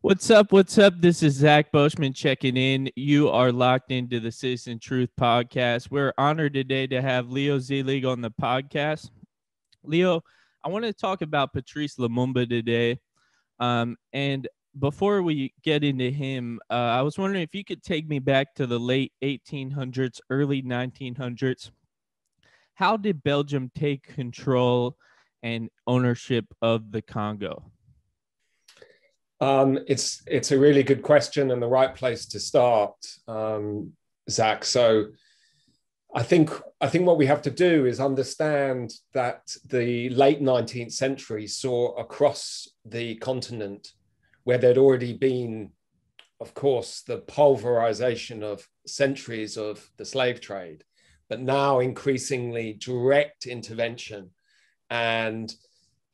What's up? What's up? This is Zach Boschman checking in. You are locked into the Citizen Truth podcast. We're honored today to have Leo Zeilig on the podcast. Leo, I want to talk about Patrice Lumumba today. And before we get into him, I was wondering if you could take me back to the late 1800s, early 1900s. How did Belgium take control and ownership of the Congo? It's a really good question and the right place to start, Zach. So I think what we have to do is understand that the late 19th century saw across the continent, where there'd already been, of course, the pulverization of centuries of the slave trade, but now increasingly direct intervention and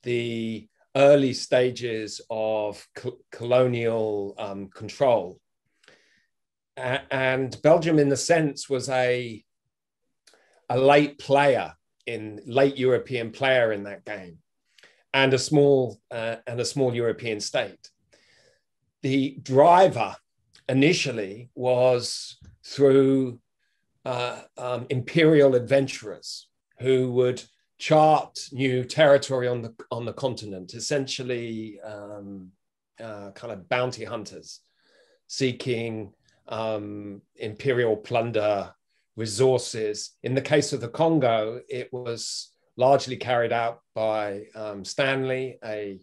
the early stages of colonial control. And Belgium, in the sense, was a late European player in that game, and a small European state. The driver initially was through imperial adventurers who would chart new territory on the continent, essentially kind of bounty hunters seeking imperial plunder, resources. In the case of the Congo, it was largely carried out by Stanley, a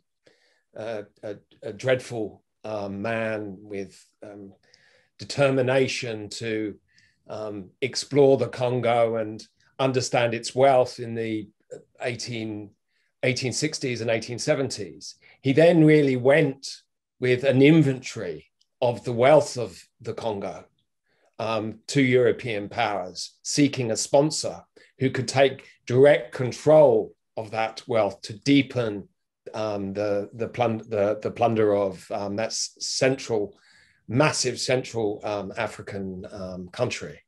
dreadful man with determination to explore the Congo and understand its wealth in the 1860s and 1870s. He then really went with an inventory of the wealth of the Congo to European powers, seeking a sponsor who could take direct control of that wealth to deepen the plunder of that massive central African country.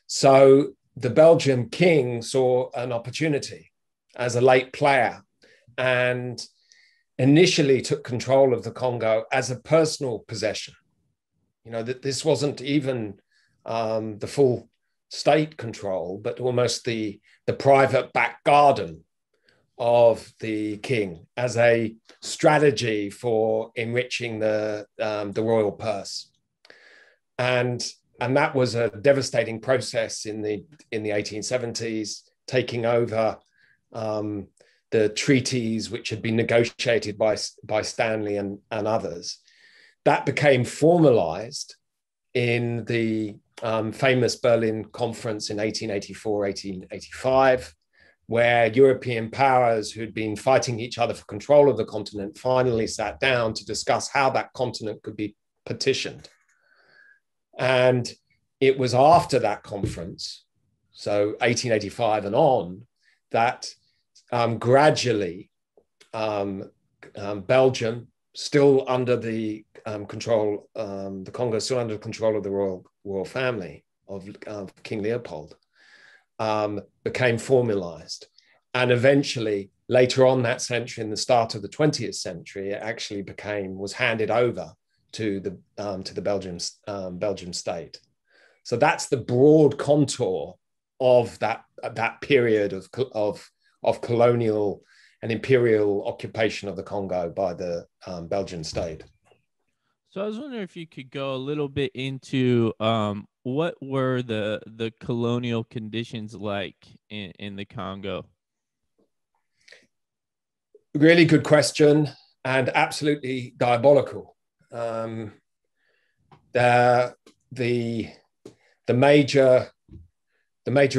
So the Belgian king saw an opportunity as a late player and initially took control of the Congo as a personal possession. You know, that this wasn't even the full state control, but almost the private back garden of the king as a strategy for enriching the royal purse. And that was a devastating process in the 1870s, taking over the treaties which had been negotiated by Stanley and others. That became formalized in the famous Berlin Conference in 1884, 1885, where European powers who'd been fighting each other for control of the continent finally sat down to discuss how that continent could be partitioned. And it was after that conference, so 1885 and on, that gradually Belgium, still under the control, the Congo still under control of the royal family of King Leopold, became formalized. And eventually, later on that century, in the start of the 20th century, it actually was handed over to the Belgian state. So that's the broad contour of that period of colonial and imperial occupation of the Congo by the Belgian state. So I was wondering if you could go a little bit into what were the colonial conditions like in the Congo? Really good question, and absolutely diabolical. The major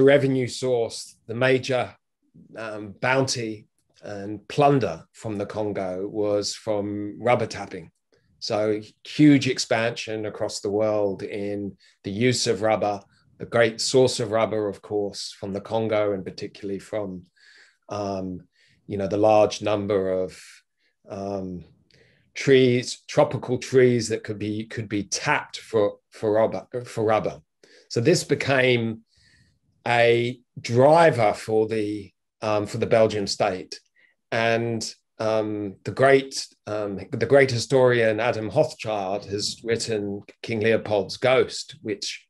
revenue source, the major bounty and plunder from the Congo was from rubber tapping. So huge expansion across the world in the use of rubber, the great source of rubber, of course, from the Congo, and particularly from the large number of trees, tropical trees that could be tapped for rubber. So this became a driver for the Belgian state, and the great historian Adam Hochschild has written King Leopold's Ghost, which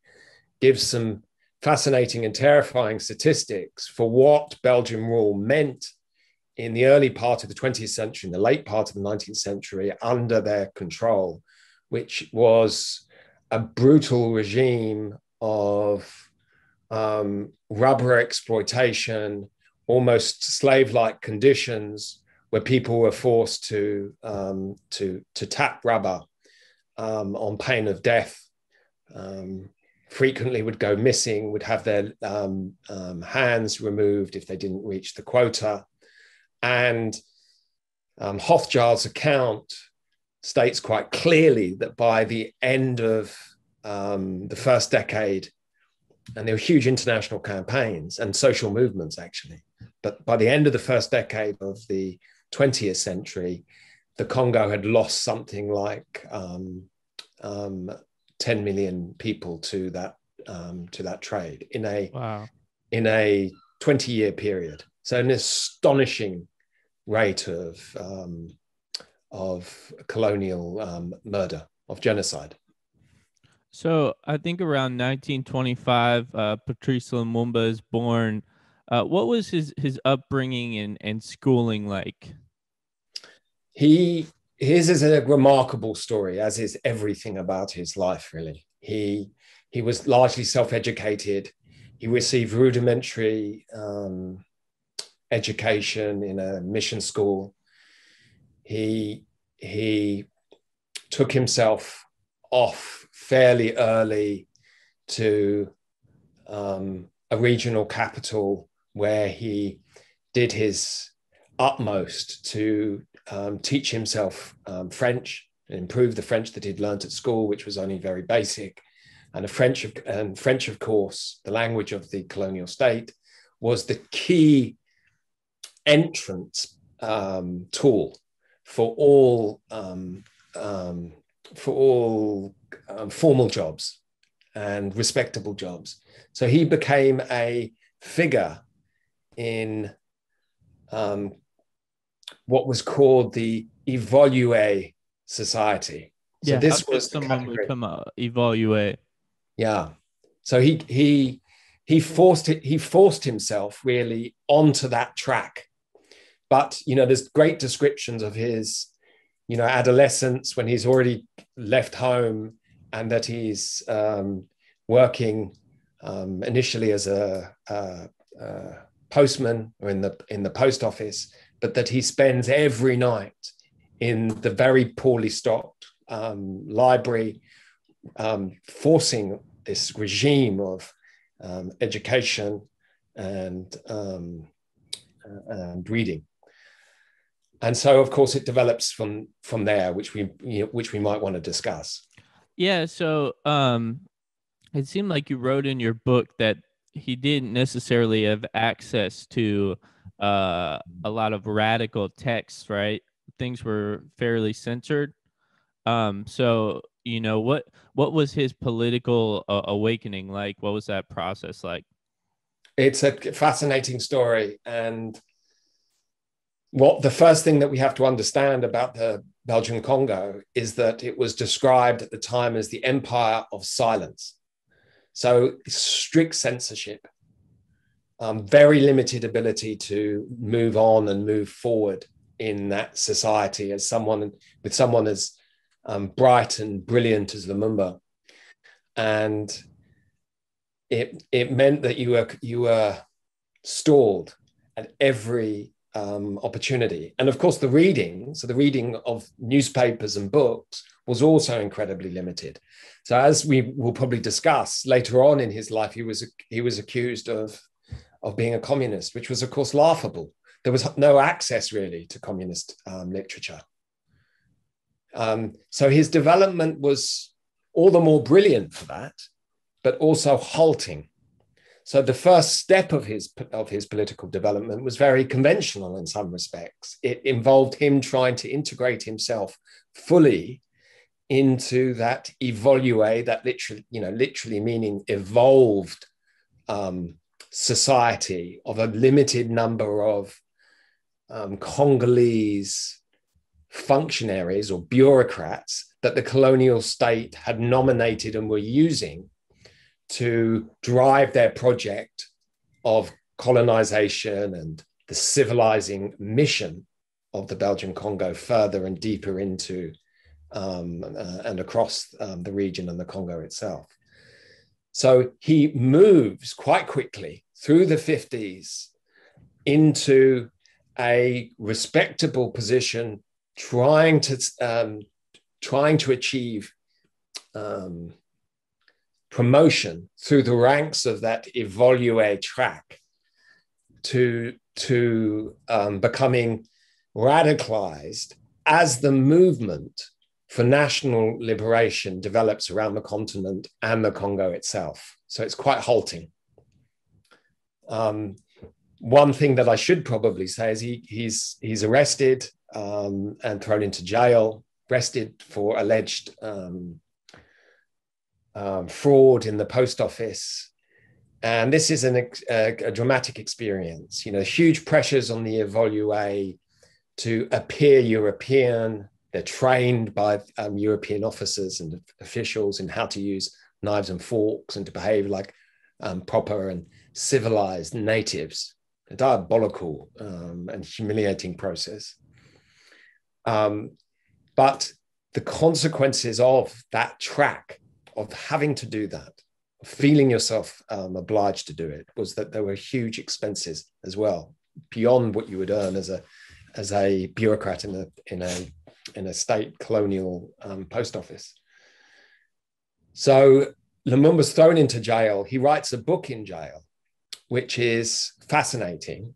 gives some fascinating and terrifying statistics for what Belgian rule meant in the early part of the 20th century, in the late part of the 19th century, under their control, which was a brutal regime of rubber exploitation, almost slave-like conditions, where people were forced to tap rubber on pain of death. Frequently would go missing, would have their hands removed if they didn't reach the quota. And Hochschild's account states quite clearly that by the end of the first decade, and there were huge international campaigns and social movements actually, but by the end of the first decade of the 20th century, the Congo had lost something like 10 million people to that trade in a 20-year period. So an astonishing rate of colonial murder, of genocide. So I think around 1925, Patrice Lumumba is born. What was his upbringing and schooling like? His is a remarkable story, as is everything about his life, really. He was largely self-educated. He received rudimentary education in a mission school. He took himself off fairly early to a regional capital where he did his utmost to teach himself French and improve the French that he'd learned at school, which was only very basic. And French, of course, the language of the colonial state, was the key entrance tool for all formal jobs and respectable jobs. So he became a figure in what was called the Evolué society. So this was someone would come out, Evolué. Yeah. So he forced himself really onto that track. But there's great descriptions of his adolescence when he's already left home, and that he's working initially as a postman or in the post office, but that he spends every night in the very poorly stocked library, forcing this regime of education and reading. And so, of course, it develops from there, which we might want to discuss. Yeah. So it seemed like you wrote in your book that he didn't necessarily have access to a lot of radical texts, right? Things were fairly censored. So what was his political awakening like? What was that process like? It's a fascinating story, and the first thing that we have to understand about the Belgian Congo is that it was described at the time as the empire of silence. So strict censorship, very limited ability to move on and move forward in that society with someone as bright and brilliant as Lumumba. And it meant that you were stalled at every opportunity. And of course, the reading of newspapers and books was also incredibly limited. So as we will probably discuss later on in his life, he was accused of being a communist, which was of course laughable. There was no access really to communist literature. So his development was all the more brilliant for that, but also halting. So the first step of his political development was very conventional in some respects. It involved him trying to integrate himself fully into that evolué, that literally meaning evolved society of a limited number of Congolese functionaries or bureaucrats that the colonial state had nominated and were using to drive their project of colonization and the civilizing mission of the Belgian Congo further and deeper into and across the region and the Congo itself. So he moves quite quickly through the 50s into a respectable position, trying to achieve promotion through the ranks of that evolue track to becoming radicalized as the movement for national liberation develops around the continent and the Congo itself. So it's quite halting. One thing that I should probably say is he's arrested and thrown into jail, arrested for alleged fraud in the post office. And this is a dramatic experience. You know, huge pressures on the Evolue to appear European. They're trained by European officers and officials in how to use knives and forks and to behave like proper and civilized natives. A diabolical and humiliating process. But the consequences of that track, of having to do that, feeling yourself obliged to do it, was that there were huge expenses as well, beyond what you would earn as a bureaucrat in a state colonial post office. So Lumumba's thrown into jail. He writes a book in jail, which is fascinating,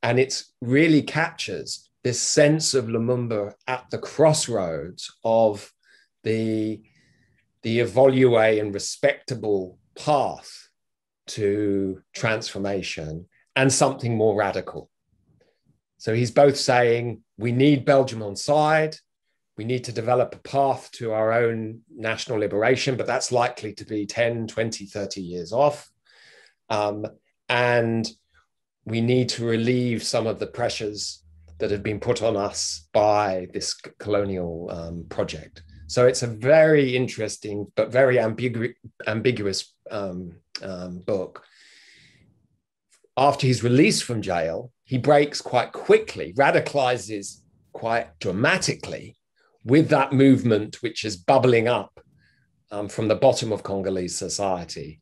and it really captures this sense of Lumumba at the crossroads of the evolue and respectable path to transformation and something more radical. So he's both saying, we need Belgium on side, we need to develop a path to our own national liberation, but that's likely to be 10, 20, 30 years off. And we need to relieve some of the pressures that have been put on us by this colonial project. So it's a very interesting, but very ambiguous book. After he's released from jail, he breaks quite quickly, radicalizes quite dramatically with that movement, which is bubbling up from the bottom of Congolese society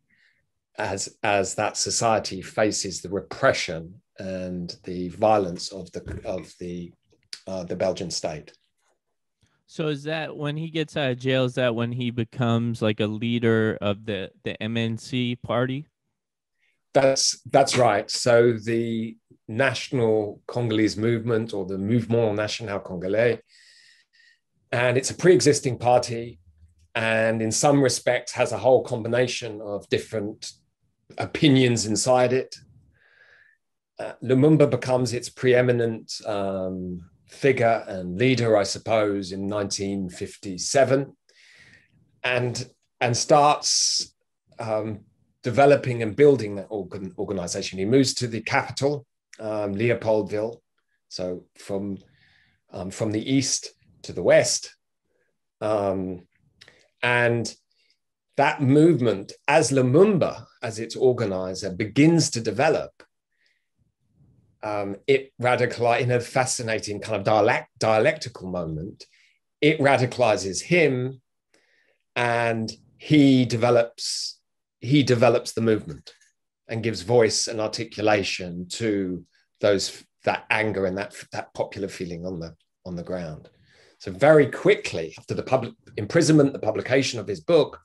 as that society faces the repression and the violence of the Belgian state. So is that when he gets out of jail, is that when he becomes like a leader of the MNC party? That's right. So the National Congolese Movement, or the Mouvement National Congolais, and it's a pre-existing party, and in some respects has a whole combination of different opinions inside it. Lumumba becomes its preeminent figure and leader, I suppose, in 1957, and starts developing and building that organization. He moves to the capital, Leopoldville, so from the east to the west, and that movement, as Lumumba, as its organizer, begins to develop, it radicalizes in a fascinating kind of dialectical moment. It radicalizes him, and he develops the movement and gives voice and articulation to that anger and that popular feeling on the ground. So very quickly after the public imprisonment, the publication of his book,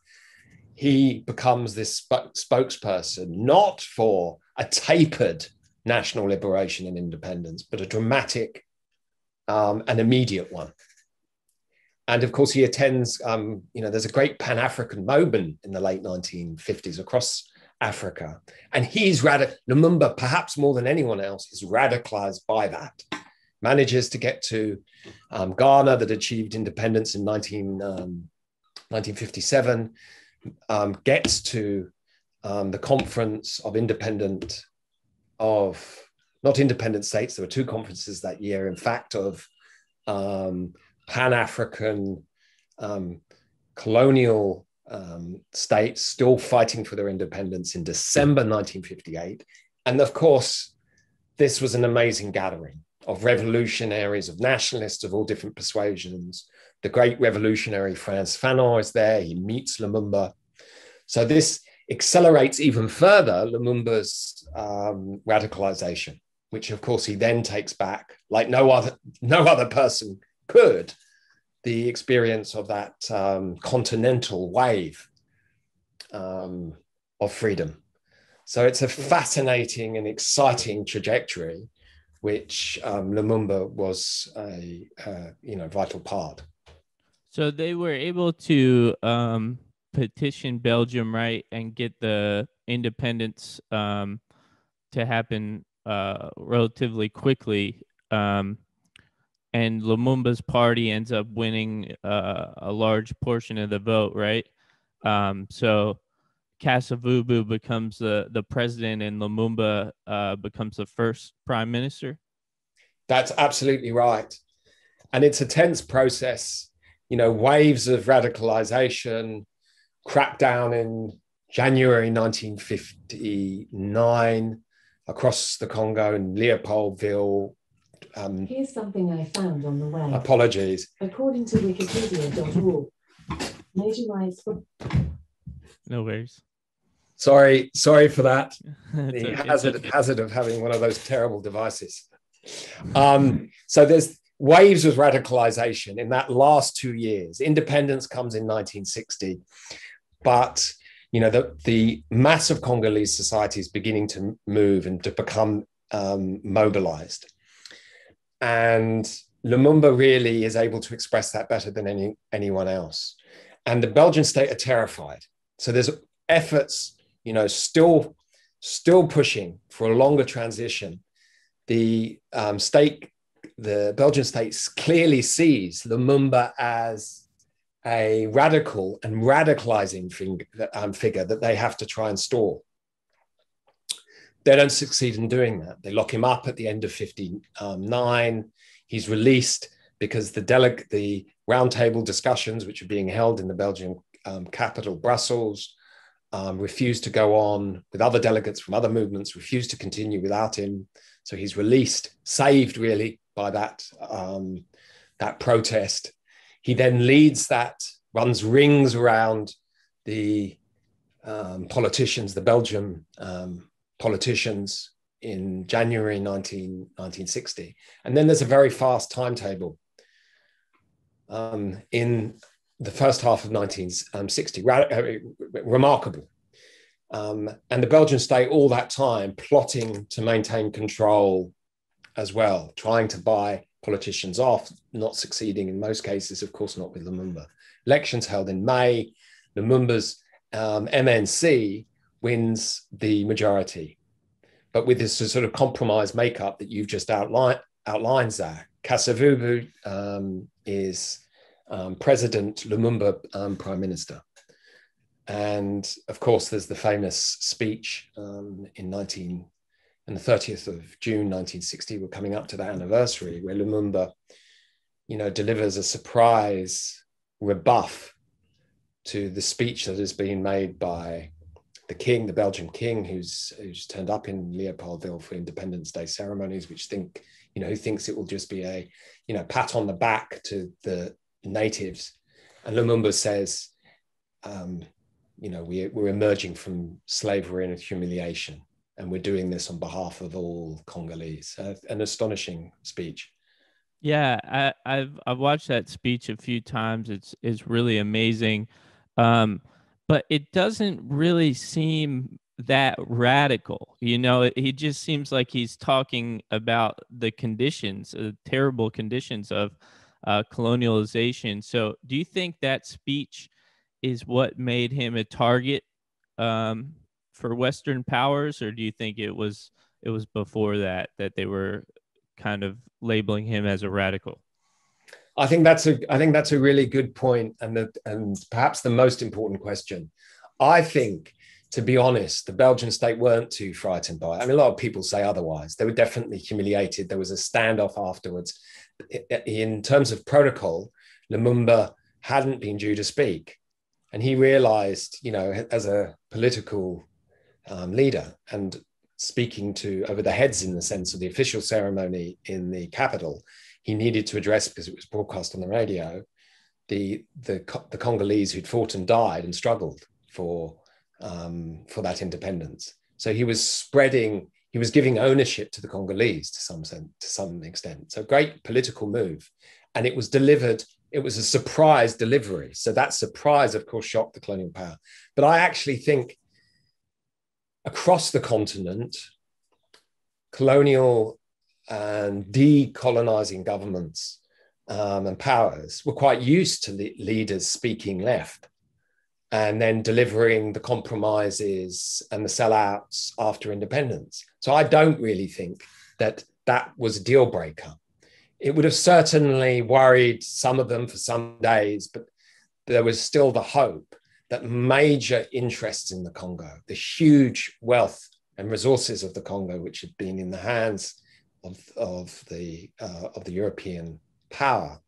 he becomes this spokesperson, not for a tapered national liberation and independence, but a dramatic and immediate one. And of course, he attends, there's a great Pan-African moment in the late 1950s across Africa. And Lumumba, perhaps more than anyone else, is radicalized by that. Manages to get to Ghana, that achieved independence in 1957, gets to the Conference of Independent of not independent states. There were two conferences that year, in fact, of Pan-African colonial states still fighting for their independence in December 1958. And of course, this was an amazing gathering of revolutionaries, of nationalists of all different persuasions. The great revolutionary Frantz Fanon is there. He meets Lumumba. So this accelerates even further Lumumba's radicalization, which of course he then takes back, like no other person could, the experience of that continental wave of freedom. So it's a fascinating and exciting trajectory, which Lumumba was a vital part. So they were able to petition Belgium, right, and get the independence to happen relatively quickly. And Lumumba's party ends up winning a large portion of the vote, right? So Kasavubu becomes the president, and Lumumba becomes the first prime minister. That's absolutely right. And it's a tense process. Waves of radicalization, crackdown in January 1959 across the Congo and Leopoldville. Here's something I found on the web. Apologies. According to wikipedia.org, major rights for... No worries. Sorry for that. The hazard of having one of those terrible devices. So there's waves of radicalization in that last 2 years. Independence comes in 1960, but the mass of Congolese society is beginning to move and to become mobilized. And Lumumba really is able to express that better than anyone else. And the Belgian state are terrified. So there's efforts, still pushing for a longer transition. The Belgian state clearly sees Lumumba as a radical and radicalizing figure that they have to try and stall. They don't succeed in doing that. They lock him up at the end of 1959. He's released because the roundtable discussions, which are being held in the Belgian capital, Brussels, refused to go on with other delegates from other movements, refused to continue without him. So he's released, saved really by that protest. He then leads runs rings around the politicians, the Belgian politicians, in January 1960. And then there's a very fast timetable in the first half of 1960, remarkable. And the Belgian state all that time plotting to maintain control as well, trying to buy politicians off, not succeeding in most cases, of course, not with Lumumba. Elections held in May, Lumumba's MNC wins the majority. But with this sort of compromise makeup that you've just outlined, Zach, Kasavubu is President, Lumumba prime minister. And of course, there's the famous speech in the 30th of June, 1960, we're coming up to that anniversary, where Lumumba, delivers a surprise rebuff to the speech that has been made by the king, the Belgian king, who's turned up in Leopoldville for Independence Day ceremonies, who thinks it will just be a, pat on the back to the natives. And Lumumba says, we're emerging from slavery and humiliation, and we're doing this on behalf of all Congolese. An astonishing speech. Yeah, I've watched that speech a few times. It's really amazing, but it doesn't really seem that radical. He just seems like he's talking about the conditions, terrible conditions of colonialization. So, do you think that speech is what made him a target for Western powers, or do you think it was before that they were kind of labeling him as a radical? I think that's a really good point, and perhaps the most important question. I think to be honest, the Belgian state weren't too frightened by it. I mean, a lot of people say otherwise. They were definitely humiliated. There was a standoff afterwards. In terms of protocol, Lumumba hadn't been due to speak. And he realized, as a political leader and speaking to over the heads in the sense of the official ceremony in the capital, he needed to address, because it was broadcast on the radio, the Congolese who'd fought and died and struggled for that independence. So he was giving ownership to the Congolese to some extent. So great political move. And it was delivered, it was a surprise delivery. So that surprise, of course, shocked the colonial power. But I actually think across the continent, colonial and decolonizing governments and powers were quite used to leaders speaking left and then delivering the compromises and the sellouts after independence. So I don't really think that was a deal breaker. It would have certainly worried some of them for some days, but there was still the hope that major interests in the Congo, the huge wealth and resources of the Congo, which had been in the hands of the European power,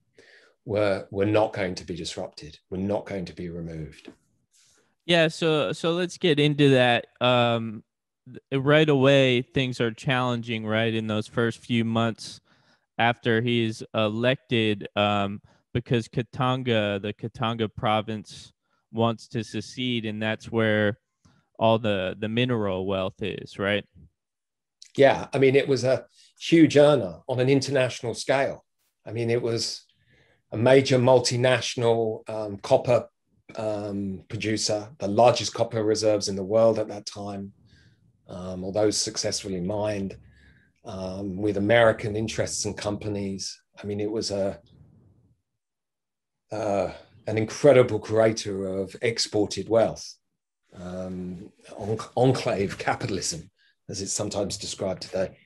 were not going to be disrupted, were not going to be removed. Yeah, so let's get into that. Right away, things are challenging, right, in those first few months after he's elected, because the Katanga province wants to secede, and that's where all the mineral wealth is, right? Yeah, I mean, it was a huge earner on an international scale. I mean, it was a major multinational copper producer, the largest copper reserves in the world at that time, although successfully mined, with American interests and companies. I mean, it was an incredible creator of exported wealth, enclave capitalism, as it's sometimes described today.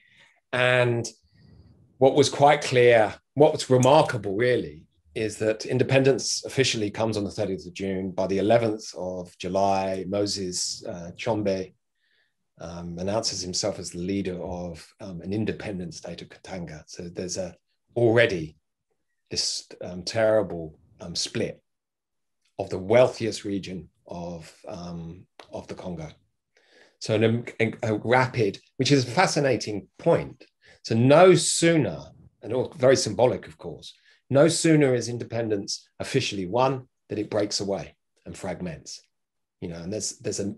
And what was quite clear, what's remarkable really, is that independence officially comes on the 30th of June. By the 11th of July, Moses Chombe announces himself as the leader of an independent state of Katanga. So there's already this terrible split of the wealthiest region of the Congo. So a rapid, which is a fascinating point. So no sooner, and very symbolic, of course, no sooner is independence officially won that it breaks away and fragments. And there's a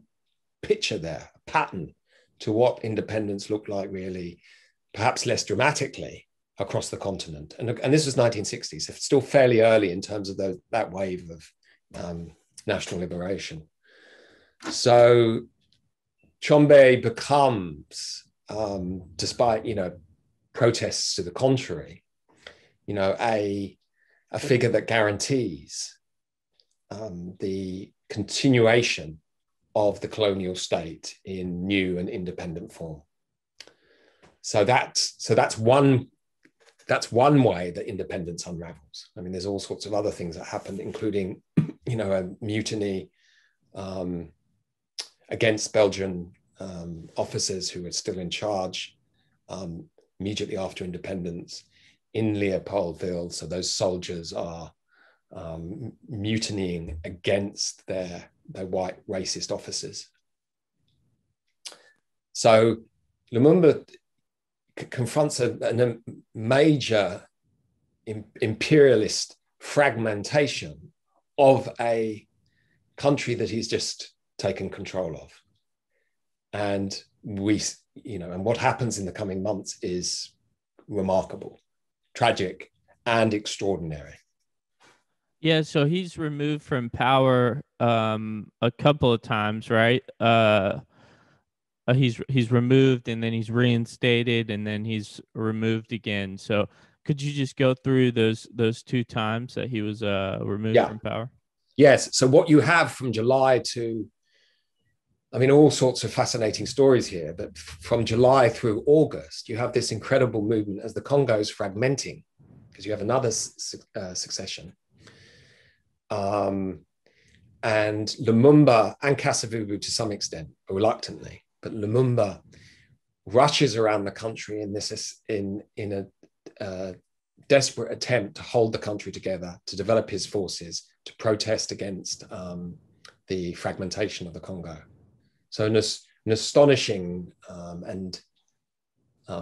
picture there, a pattern to what independence looked like really, perhaps less dramatically across the continent. And this was 1960s, so still fairly early in terms of that wave of national liberation. So Chombe becomes, despite protests to the contrary, a figure that guarantees the continuation of the colonial state in new and independent form. So that's one way that independence unravels. I mean, there's all sorts of other things that happened, including a mutiny against Belgian officers who were still in charge immediately after independence in Leopoldville. So those soldiers are mutinying against their white racist officers. So Lumumba confronts a major imperialist fragmentation of a country that he's just taken control of. And and what happens in the coming months is remarkable, tragic, and extraordinary. Yeah, so he's removed from power a couple of times, right? He's removed, and then he's reinstated, and then he's removed again. So could you just go through those two times that he was removed from power? Yes. So what you have from July to, I mean, all sorts of fascinating stories here, but from July through August, you have this incredible movement as the Congo is fragmenting, because you have another succession. And Lumumba and Kasavubu to some extent, reluctantly, but Lumumba rushes around the country in a desperate attempt to hold the country together, to develop his forces, to protest against the fragmentation of the Congo. So an astonishing and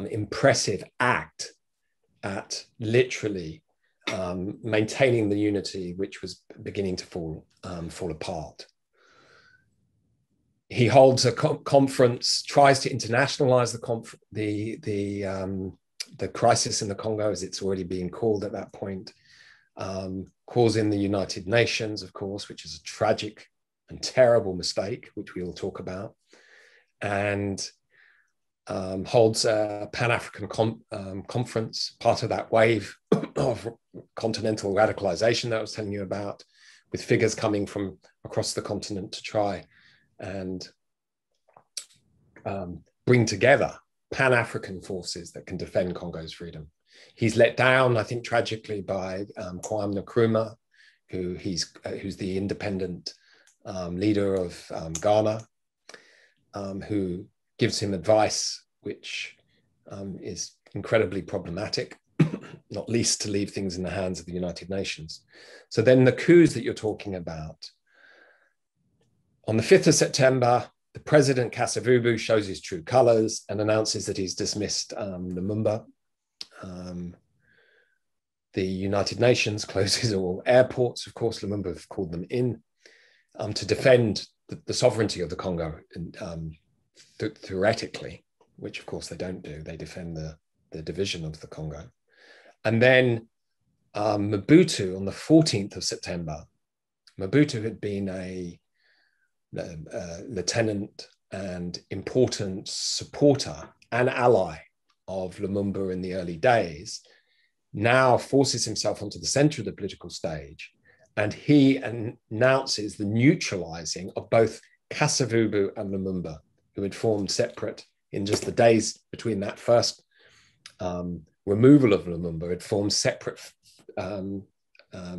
impressive act at literally maintaining the unity which was beginning to fall apart. He holds a conference, tries to internationalize the crisis in the Congo, as it's already being called at that point, calls in the United Nations, of course, which is a tragic and terrible mistake, which we will talk about, and holds a Pan-African conference, part of that wave of continental radicalization that I was telling you about, with figures coming from across the continent to try and bring together Pan-African forces that can defend Congo's freedom. He's let down, I think, tragically by Kwame Nkrumah, who's the independent leader of Ghana, who gives him advice which is incredibly problematic, not least to leave things in the hands of the United Nations. So then the coups that you're talking about, on the 5th of September, the president Kasavubu shows his true colors and announces that he's dismissed Lumumba. The United Nations closes all airports. Of course, Lumumba have called them in to defend the sovereignty of the Congo, theoretically, which of course they don't do. They defend the division of the Congo. And then Mobutu, on the 14th of September, Mobutu had been a lieutenant and important supporter and ally of Lumumba in the early days, now forces himself onto the center of the political stage, and he announces the neutralizing of both Kasavubu and Lumumba, who had formed separate in just the days between that first removal of Lumumba, had formed separate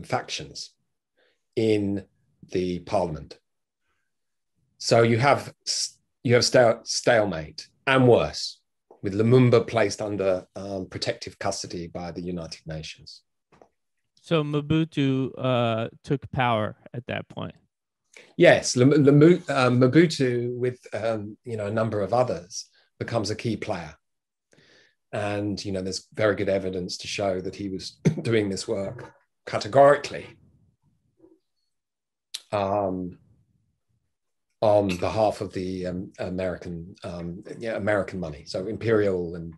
factions in the parliament. So you have stalemate, and worse, with Lumumba placed under protective custody by the United Nations. So Mobutu took power at that point. Yes, Mobutu, with a number of others, becomes a key player, and there's very good evidence to show that he was doing this work categorically on behalf of the American money, so imperial and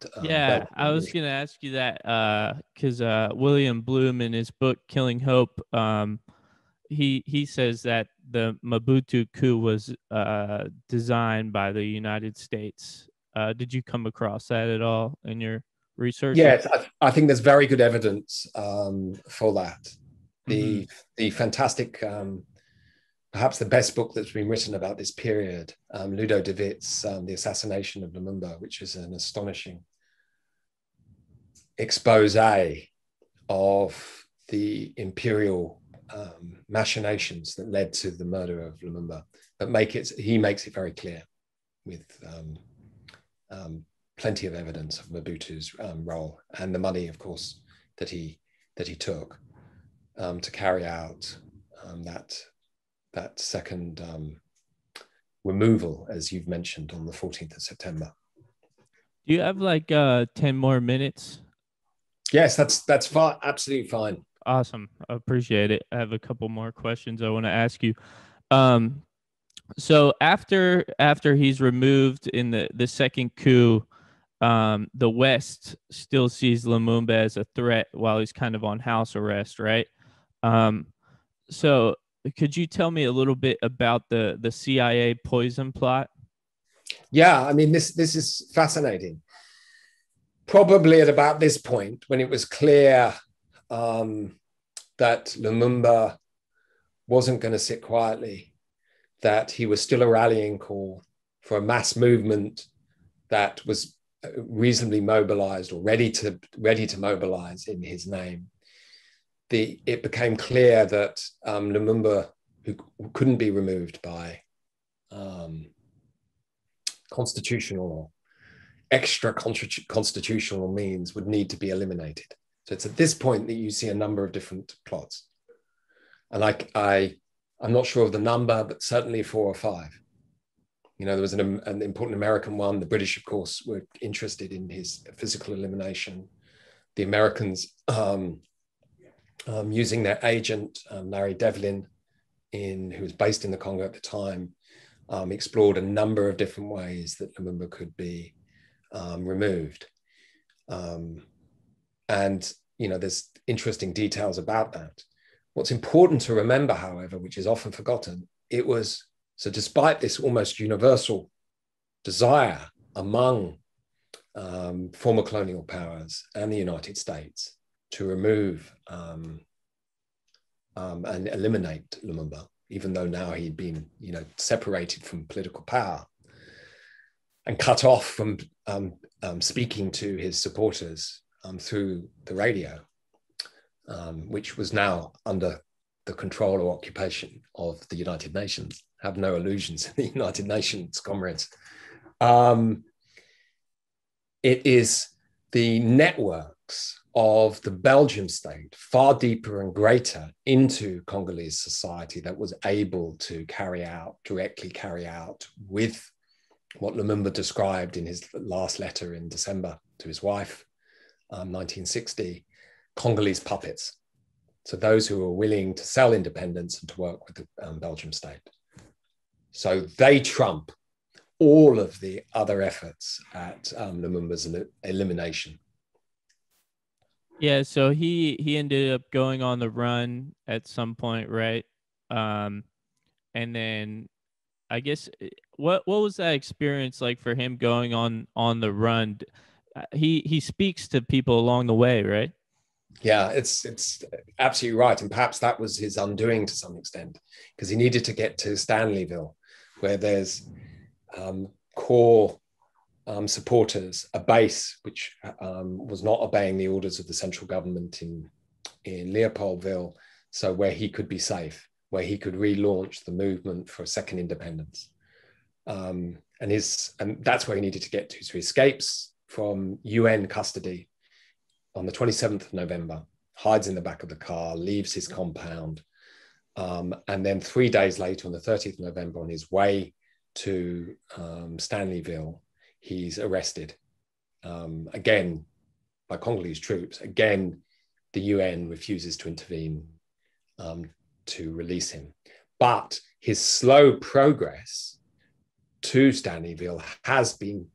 I was going to ask you that because William Bloom, in his book Killing Hope, he says that the Mobutu coup was designed by the United States. Did you come across that at all in your research? Yes, I think there's very good evidence for that. The fantastic, perhaps the best book that's been written about this period, Ludo de Witt's The Assassination of Lumumba, which is an astonishing expose of the imperial machinations that led to the murder of Lumumba, but he makes it very clear with plenty of evidence of Mobutu's role and the money, of course, that he took to carry out that second removal, as you've mentioned, on the 14th of September. Do you have like 10 more minutes? Yes, that's fine. Absolutely fine. Awesome. I appreciate it. I have a couple more questions I want to ask you. So after he's removed in the second coup, the West still sees Lumumba as a threat while he's kind of on house arrest, right? So could you tell me a little bit about the CIA poison plot? Yeah, I mean, this is fascinating. Probably at about this point, when it was clear that Lumumba wasn't going to sit quietly, that he was still a rallying call for a mass movement that was reasonably mobilized or ready to mobilize in his name, it became clear that Lumumba who couldn't be removed by constitutional or extra constitutional means would need to be eliminated. So it's at this point that you see a number of different plots. And I'm not sure of the number, but certainly 4 or 5. You know, there was an important American one. The British, of course, were interested in his physical elimination. The Americans, using their agent, Larry Devlin, who was based in the Congo at the time, explored a number of different ways that Lumumba could be removed. And, you know, there's interesting details about that. What's important to remember, however, which is often forgotten, so despite this almost universal desire among former colonial powers and the United States to remove and eliminate Lumumba, even though now he'd been, you know, separated from political power and cut off from speaking to his supporters through the radio, which was now under the control or occupation of the United Nations. Have no illusions in the United Nations, comrades. It is the networks of the Belgian state, far deeper and greater into Congolese society, that was able to directly carry out with what Lumumba described in his last letter in December to his wife, 1960, Congolese puppets. So those who were willing to sell independence and to work with the Belgian state. So they trump all of the other efforts at Lumumba's elimination. Yeah, so he ended up going on the run at some point, right? And then I guess what was that experience like for him going on the run? He speaks to people along the way, right? Yeah, it's absolutely right. And perhaps that was his undoing to some extent, because he needed to get to Stanleyville, where there's core supporters, a base which was not obeying the orders of the central government in Leopoldville, so where he could be safe, where he could relaunch the movement for a second independence. And that's where he needed to get to. So he escapes from UN custody on the 27th of November, hides in the back of the car, leaves his compound. And then 3 days later, on the 30th of November, on his way to Stanleyville, he's arrested again by Congolese troops. Again, the UN refuses to intervene to release him. But his slow progress to Stanleyville has been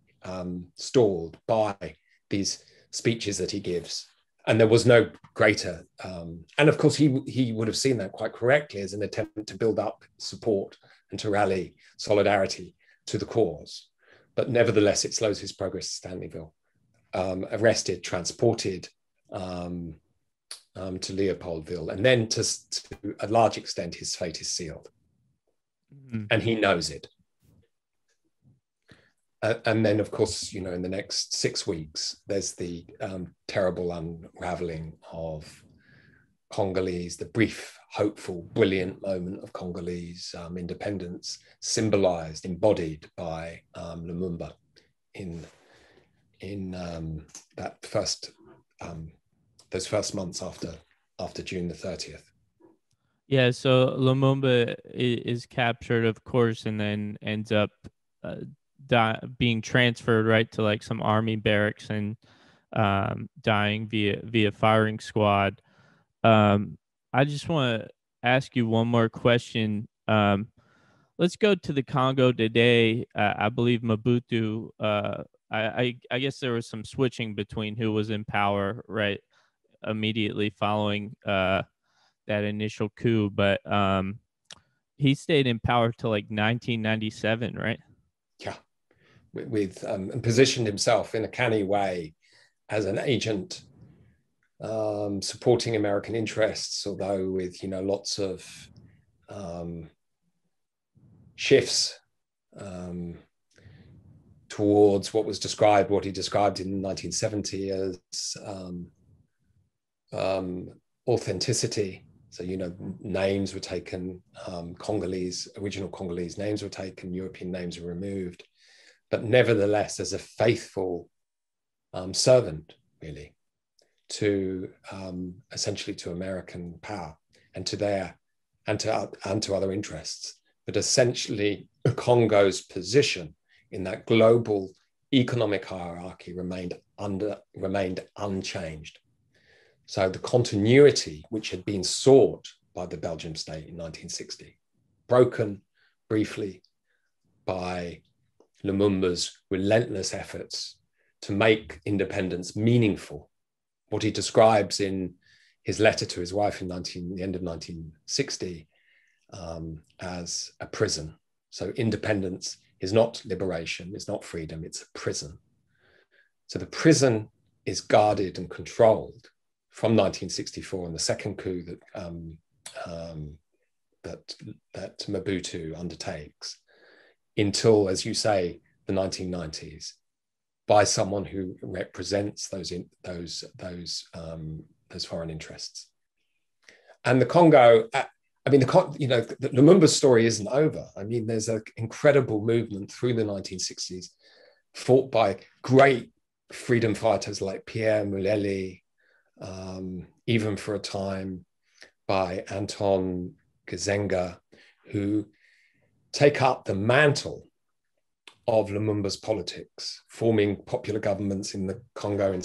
stalled by these speeches that he gives. And there was no greater, and of course he would have seen that quite correctly as an attempt to build up support and to rally solidarity to the cause. But nevertheless, it slows his progress to Stanleyville. Arrested, transported to Leopoldville, and then to a large extent, his fate is sealed. Mm-hmm. And he knows it. And then, of course, you know, in the next 6 weeks, there's the terrible unraveling of Congolese, the brief, hopeful, brilliant moment of Congolese independence, symbolized, embodied by Lumumba in that those first months after June the 30th. Yeah, so Lumumba is captured, of course, and then ends up being transferred right to like some army barracks and dying via firing squad. I just want to ask you one more question. Let's go to the Congo today. I believe Mobutu. I guess there was some switching between who was in power right immediately following that initial coup, but he stayed in power till like 1997, right? Yeah, with and positioned himself in a canny way as an agent supporting American interests, although with, you know, lots of shifts towards what he described in 1970 as authenticity So, names were taken, original Congolese names were taken, European names were removed, but nevertheless, as a faithful servant, really, to essentially to American power and to other interests. But essentially, Congo's position in that global economic hierarchy remained unchanged. So the continuity which had been sought by the Belgian state in 1960, broken briefly by Lumumba's relentless efforts to make independence meaningful, what he describes in his letter to his wife in the end of 1960 as a prison. So independence is not liberation, it's not freedom, it's a prison. So the prison is guarded and controlled from 1964 and the second coup that Mobutu undertakes until, as you say, the 1990s, by someone who represents those foreign interests. And the Congo, the Lumumba story isn't over. I mean, there's an incredible movement through the 1960s fought by great freedom fighters like Pierre Mulele, even for a time by Anton Gizenga, who take up the mantle of Lumumba's politics, forming popular governments in the Congo, in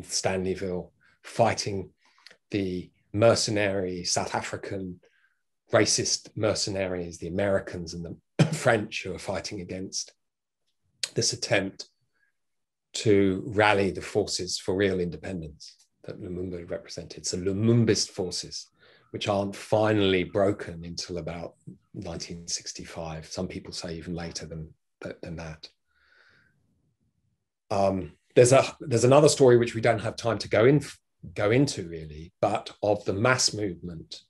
Stanleyville, fighting the mercenary South African racist mercenaries, the Americans and the French, who are fighting against this attempt to rally the forces for real independence that Lumumba represented. So Lumumbist forces, which aren't finally broken until about 1965. Some people say even later than that. There's another story which we don't have time to go into really, but of the mass movement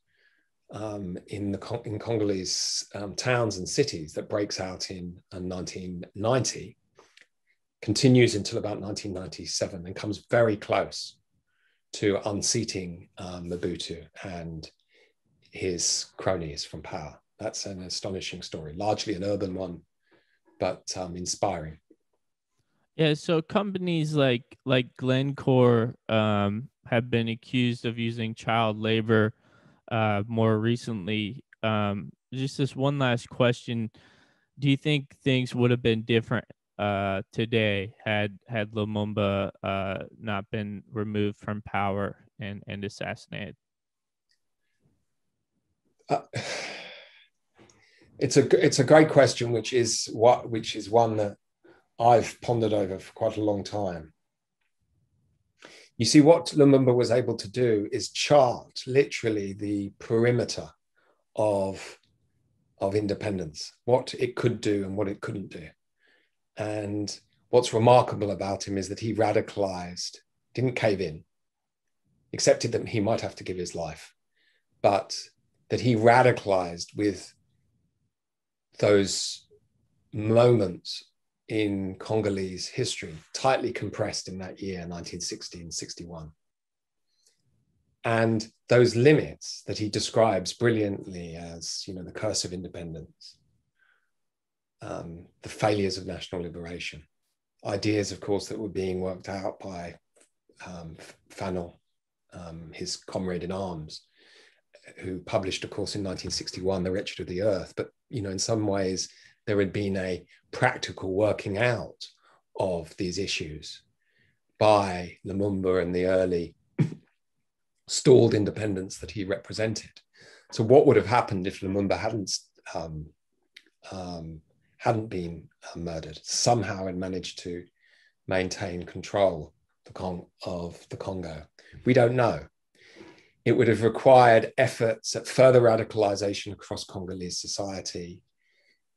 in Congolese towns and cities that breaks out in 1990, continues until about 1997 and comes very close to unseating Mobutu and his cronies from power. That's an astonishing story, largely an urban one, but inspiring. Yeah, so companies like Glencore have been accused of using child labor more recently. Just this one last question: do you think things would have been different today had Lumumba not been removed from power and assassinated? It's a great question, which is one that I've pondered over for quite a long time. You see, what Lumumba was able to do is chart literally the perimeter of independence, what it could do and what it couldn't do. And what's remarkable about him is that he radicalized, didn't cave in, accepted that he might have to give his life, but that he radicalized with those moments in Congolese history, tightly compressed in that year, 1960 and 61. And those limits that he describes brilliantly as, the curse of independence, the failures of national liberation, ideas, of course, that were being worked out by Fanon, his comrade in arms, who published, of course, in 1961, The Wretched of the Earth. But, in some ways, there had been a practical working out of these issues by Lumumba and the early stalled independence that he represented. So what would have happened if Lumumba hadn't been murdered, somehow had managed to maintain control of the Congo? We don't know. It would have required efforts at further radicalization across Congolese society.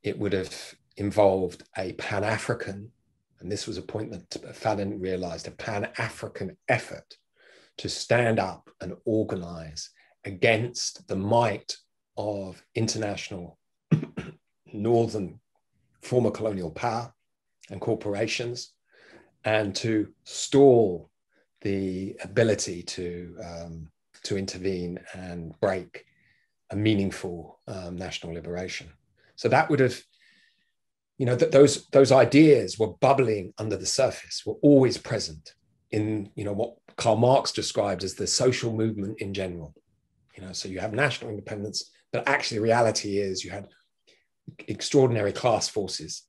It would have involved a Pan-African, and this was a point that Fanon realized, a Pan-African effort to stand up and organize against the might of international northern former colonial power and corporations, and to stall the ability to to intervene and break a meaningful national liberation. So that would have, that those ideas were bubbling under the surface, were always present in, what Karl Marx described as the social movement in general. So you have national independence, but actually reality is you had extraordinary class forces,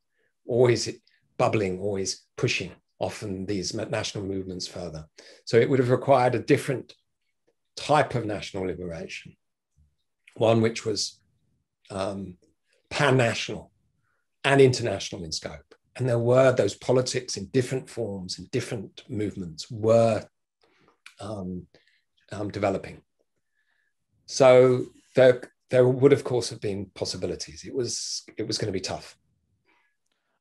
always bubbling, always pushing often these national movements further. So it would have required a different type of national liberation, one which was pan-national and international in scope. And there were those politics in different forms, in different movements were developing. So there would, of course, have been possibilities. It was going to be tough.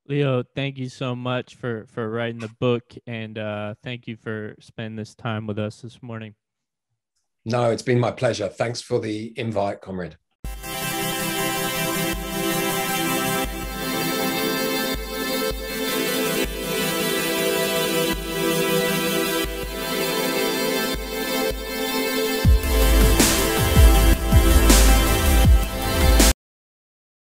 Leo, thank you so much for writing the book, and thank you for spending this time with us this morning. No, it's been my pleasure. Thanks for the invite, comrade.